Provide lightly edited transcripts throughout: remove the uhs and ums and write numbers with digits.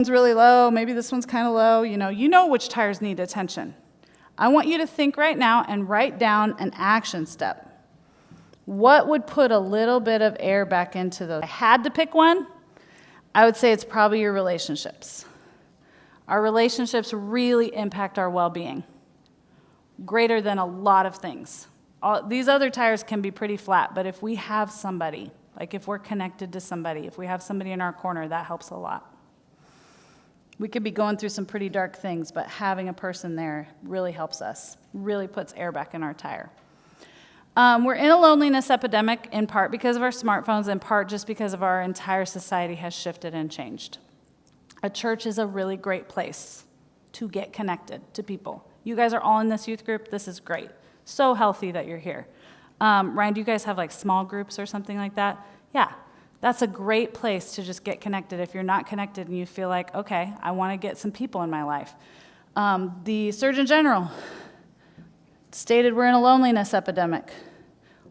one's really low, maybe this one's kind of low, you know which tires need attention. I want you to think right now and write down an action step. What would put a little bit of air back into those? If I had to pick one, I would say it's probably your relationships. Our relationships really impact our well-being, greater than a lot of things. These other tires can be pretty flat, but if we have somebody, like if we're connected to somebody, if we have somebody in our corner, that helps a lot. We could be going through some pretty dark things, but having a person there really helps us, really puts air back in our tire. We're in a loneliness epidemic in part because of our smartphones, in part just because of our entire society has shifted and changed. A church is a really great place to get connected to people. You guys are all in this youth group. This is great. So healthy that you're here. Ryan, do you guys have like small groups or something like that? Yeah, that's a great place to just get connected. If you're not connected and you feel like, okay, I want to get some people in my life. The Surgeon General stated we're in a loneliness epidemic.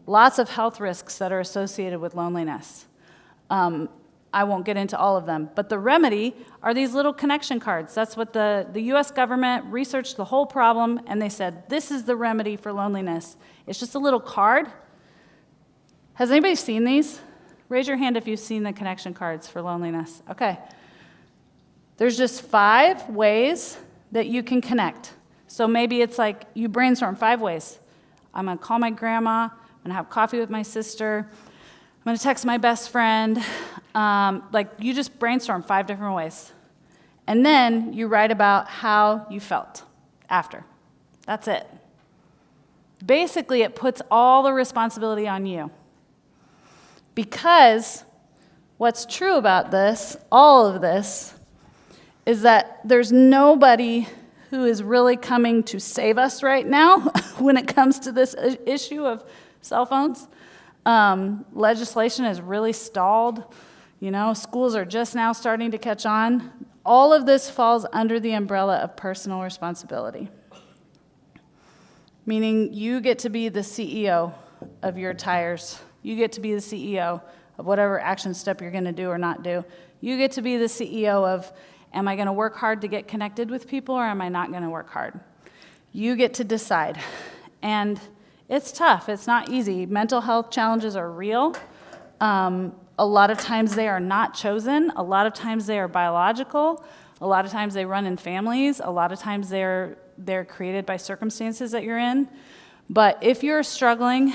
Lots of health risks that are associated with loneliness. I won't get into all of them, but the remedy are these little connection cards. That's what the US government researched the whole problem, and they said, this is the remedy for loneliness. It's just a little card. Has anybody seen these? Raise your hand if you've seen the connection cards for loneliness. Okay. There's just 5 ways that you can connect. So maybe it's like you brainstorm 5 ways. I'm going to call my grandma. I'm going to have coffee with my sister. I'm going to text my best friend. You just brainstorm 5 different ways. And then you write about how you felt after. That's it. Basically, it puts all the responsibility on you. Because what's true about this, all of this, is that there's nobody who is really coming to save us right now when it comes to this issue of cell phones. Legislation is really stalled. Schools are just now starting to catch on. All of this falls under the umbrella of personal responsibility. Meaning you get to be the CEO of your tires. You get to be the CEO of whatever action step you're going to do or not do. You get to be the CEO of, am I going to work hard to get connected with people or am I not going to work hard? You get to decide. And it's tough. It's not easy. Mental health challenges are real. A lot of times they are not chosen. A lot of times they are biological. A lot of times they run in families. A lot of times they're created by circumstances that you're in. But if you're struggling,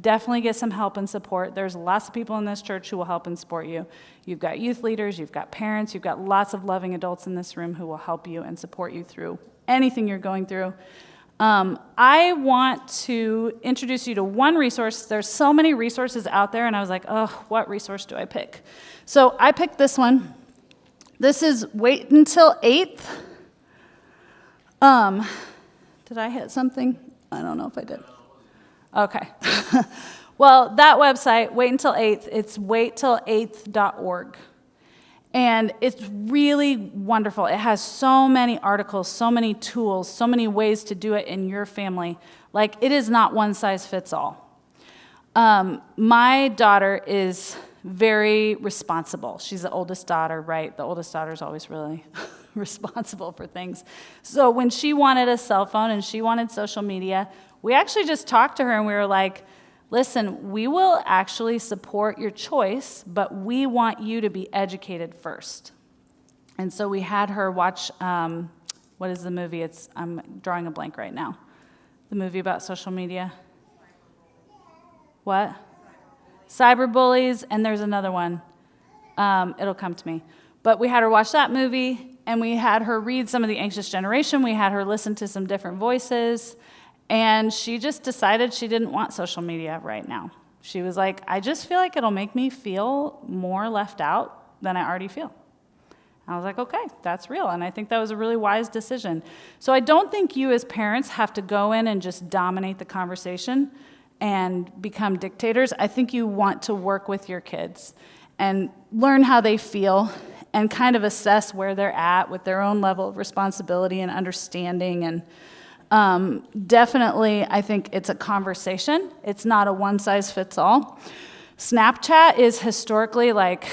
definitely get some help and support. There's lots of people in this church who will help and support you. You've got youth leaders, you've got parents, you've got lots of loving adults in this room who will help you and support you through anything you're going through. I want to introduce you to one resource. There's so many resources out there, and I was like, oh, what resource do I pick? So I picked this one. This is Wait Until 8th. Did I hit something? I don't know if I did. Okay. Well, that website, Wait Until 8th, it's waittilleighth.org. And it's really wonderful. It has so many articles, so many tools, so many ways to do it in your family. Like, it is not one size fits all. My daughter is very responsible. She's the oldest daughter, right? The oldest daughter is always really responsible for things. So when she wanted a cell phone and she wanted social media, we actually just talked to her and we were like, listen, we will actually support your choice, but we want you to be educated first. And so we had her watch, what is the movie? I'm drawing a blank right now. The movie about social media. What? Cyberbullies, and there's another one. It'll come to me. But we had her watch that movie, and we had her read some of The Anxious Generation. We had her listen to some different voices. And she just decided she didn't want social media right now. She was like, I just feel like it'll make me feel more left out than I already feel. I was like, okay, that's real. And I think that was a really wise decision. So I don't think you as parents have to go in and just dominate the conversation and become dictators. I think you want to work with your kids and learn how they feel and kind of assess where they're at with their own level of responsibility and understanding. And definitely, I think it's a conversation. It's not a one-size-fits-all. Snapchat is historically like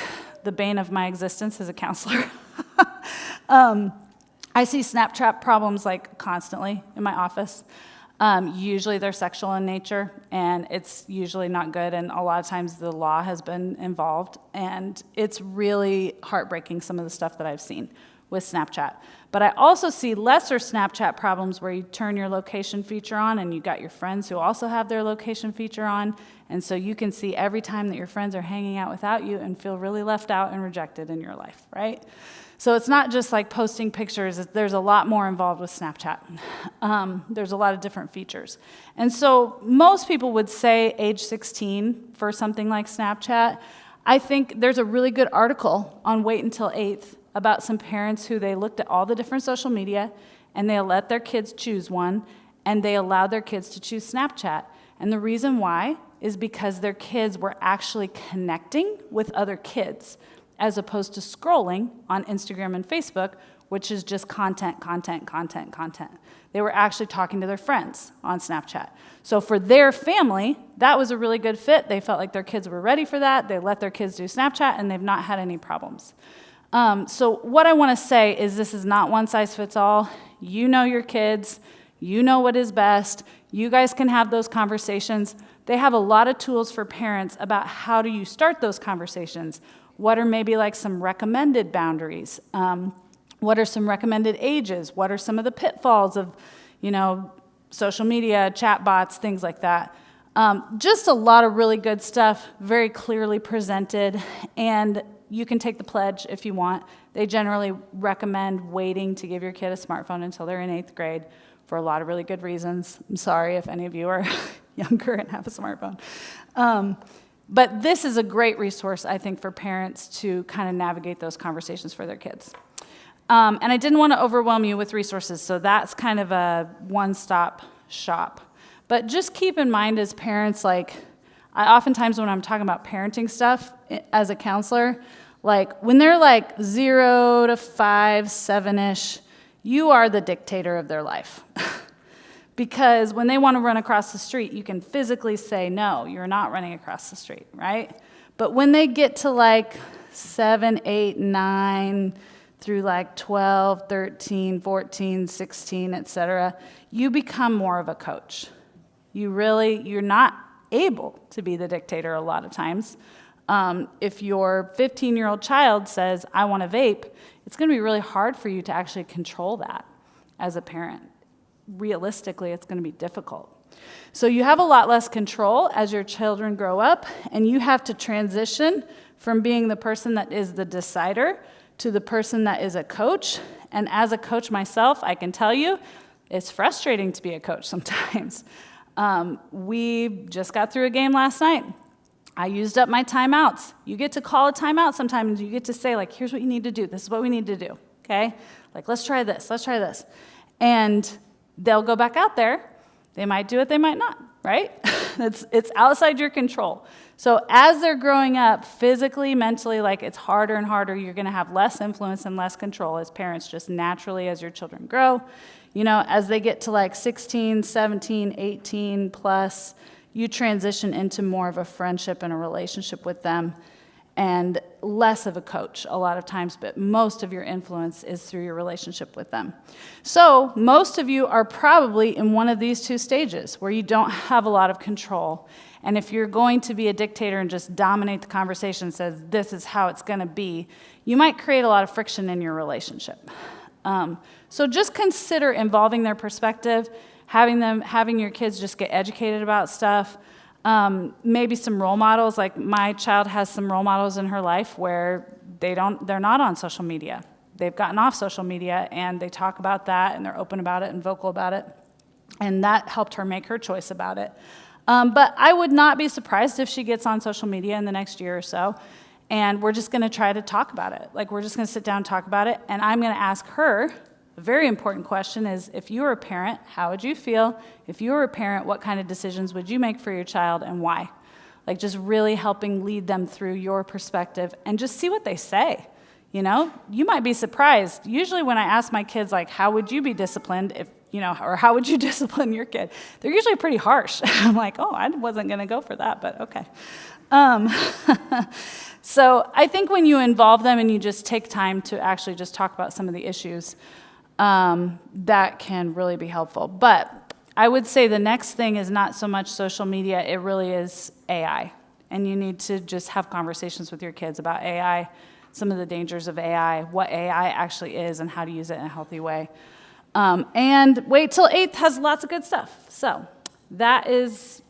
the bane of my existence as a counselor. I see Snapchat problems like constantly in my office. Usually they're sexual in nature, and it's usually not good, and a lot of times the law has been involved, and it's really heartbreaking, some of the stuff that I've seen with Snapchat. But I also see lesser Snapchat problems where you turn your location feature on and you got your friends who also have their location feature on, and so you can see every time that your friends are hanging out without you and feel really left out and rejected in your life, right? So it's not just like posting pictures. There's a lot more involved with Snapchat. There's a lot of different features. And so most people would say age 16 for something like Snapchat. I think there's a really good article on Wait Until 8th about some parents who they looked at all the different social media and they let their kids choose one and they allowed their kids to choose Snapchat. And the reason why is because their kids were actually connecting with other kids, as opposed to scrolling on Instagram and Facebook, which is just content. They were actually talking to their friends on Snapchat. So for their family, that was a really good fit. They felt like their kids were ready for that. They let their kids do Snapchat, and they've not had any problems. So what I want to say is this is not one size fits all. You know your kids. You know what is best. You guys can have those conversations. They have a lot of tools for parents about how do you start those conversations. What are maybe like some recommended boundaries? What are some recommended ages? What are some of the pitfalls of, social media, chat bots, things like that? Just a lot of really good stuff, very clearly presented, and you can take the pledge if you want. They generally recommend waiting to give your kid a smartphone until they're in 8th grade for a lot of really good reasons. I'm sorry if any of you are younger and have a smartphone. But this is a great resource, I think, for parents to kind of navigate those conversations for their kids. And I didn't want to overwhelm you with resources, so that's kind of a one-stop shop. But just keep in mind as parents, I oftentimes when I'm talking about parenting stuff as a counselor, when they're 0 to 5, 7-ish, you are the dictator of their life. Because when they want to run across the street, you can physically say, no, you're not running across the street, right? But when they get to 7, 8, 9, through 12, 13, 14, 16, etc., you become more of a coach. You're not able to be the dictator a lot of times. If your 15-year-old child says, I want to vape, it's going to be really hard for you to actually control that as a parent. Realistically, it's going to be difficult. So you have a lot less control as your children grow up, and you have to transition from being the person that is the decider to the person that is a coach. And as a coach myself, I can tell you, it's frustrating to be a coach sometimes. We just got through a game last night. I used up my timeouts. You get to call a timeout sometimes. You get to say, here's what you need to do. This is what we need to do, okay? Let's try this. And they'll go back out there. They might do it, they might not, right? It's outside your control. So as they're growing up, physically, mentally, it's harder and harder. You're going to have less influence and less control as parents, just naturally as your children grow. As they get to 16, 17, 18 plus, you transition into more of a friendship and a relationship with them and less of a coach a lot of times, but most of your influence is through your relationship with them. So most of you are probably in one of these two stages where you don't have a lot of control. And if you're going to be a dictator and just dominate the conversation, says this is how it's going to be, you might create a lot of friction in your relationship. So just consider involving their perspective, having your kids just get educated about stuff. Maybe some role models, my child has some role models in her life where they're not on social media. They've gotten off social media and they talk about that and they're open about it and vocal about it. And that helped her make her choice about it. But I would not be surprised if she gets on social media in the next year or so. And we're just going to try to talk about it. We're just going to sit down and talk about it. And I'm going to ask her, a very important question is, if you were a parent, how would you feel? If you were a parent, what kind of decisions would you make for your child and why? Just really helping lead them through your perspective and just see what they say. You might be surprised. Usually when I ask my kids, how would you be disciplined if, or how would you discipline your kid? They're usually pretty harsh. I'm I wasn't going to go for that, but okay. So I think when you involve them and you just take time to actually just talk about some of the issues, that can really be helpful. But I would say the next thing is not so much social media, it really is AI. And you need to just have conversations with your kids about AI, some of the dangers of AI, what AI actually is, and how to use it in a healthy way. And Wait Till 8th has lots of good stuff. So that is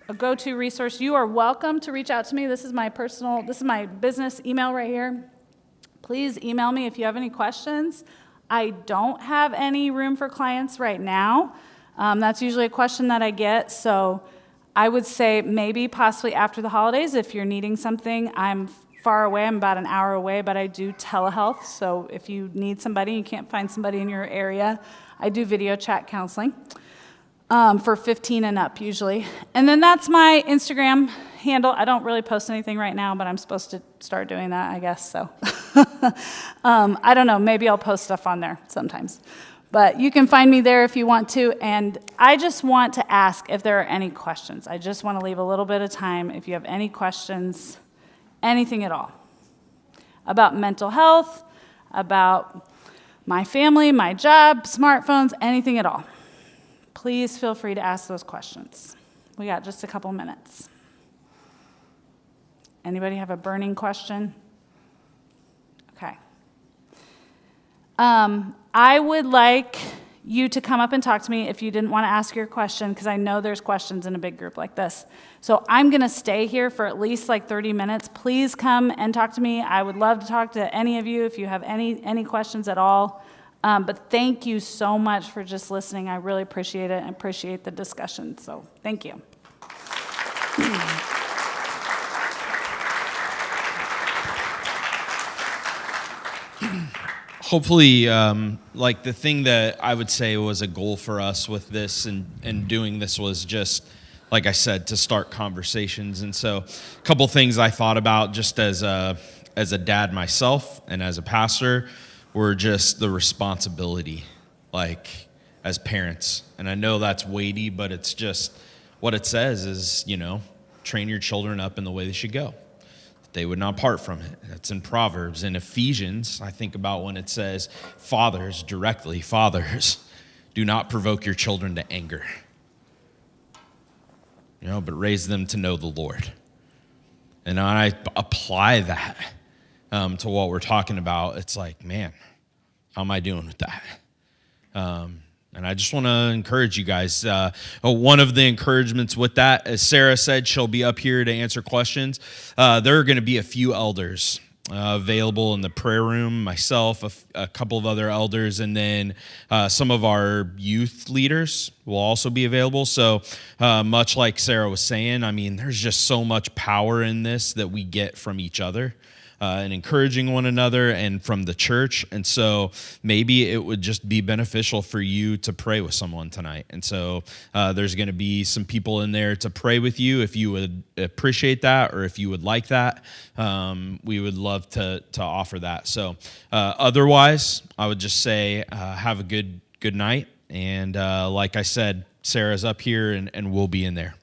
a go-to resource. You are welcome to reach out to me. This is my business email right here. Please email me if you have any questions. I don't have any room for clients right now. That's usually a question that I get. So I would say maybe possibly after the holidays if you're needing something. I'm far away. I'm about an hour away, but I do telehealth. So if you need somebody, you can't find somebody in your area, I do video chat counseling. For 15 and up usually. And then that's my Instagram handle. I don't really post anything right now, but I'm supposed to start doing that, I guess, so. I don't know, maybe I'll post stuff on there sometimes. But you can find me there if you want to, and I just want to ask if there are any questions. I just want to leave a little bit of time if you have any questions, anything at all, about mental health, about my family, my job, smartphones, anything at all. Please feel free to ask those questions. We got just a couple minutes. Anybody have a burning question? Okay. I would like you to come up and talk to me if you didn't want to ask your question, because I know there's questions in a big group like this. So I'm going to stay here for at least like 30 minutes. Please come and talk to me. I would love to talk to any of you if you have any questions at all. But thank you so much for just listening. I really appreciate it and appreciate the discussion. So thank you. Hopefully, like the thing that I would say was a goal for us with this and doing this was just, like I said, to start conversations. And so a couple things I thought about just as a dad myself and as a pastor were just the responsibility, like as parents. And I know that's weighty, but it's just what it says is, train your children up in the way they should go. They would not part from it. That's in Proverbs. In Ephesians, I think about when it says, fathers, do not provoke your children to anger, but raise them to know the Lord. And when I apply that to what we're talking about, it's like, man, how am I doing with that? And I just want to encourage you guys. One of the encouragements with that, as Sarah said, she'll be up here to answer questions. There are going to be a few elders available in the prayer room, myself, a couple of other elders, and then some of our youth leaders will also be available. So much like Sarah was saying, I mean, there's just so much power in this that we get from each other. And encouraging one another and from the church. And so maybe it would just be beneficial for you to pray with someone tonight. And so there's going to be some people in there to pray with you if you would appreciate that or if you would like that. We would love to offer that. So otherwise, I would just say have a good night. And like I said, Sarah's up here and we'll be in there.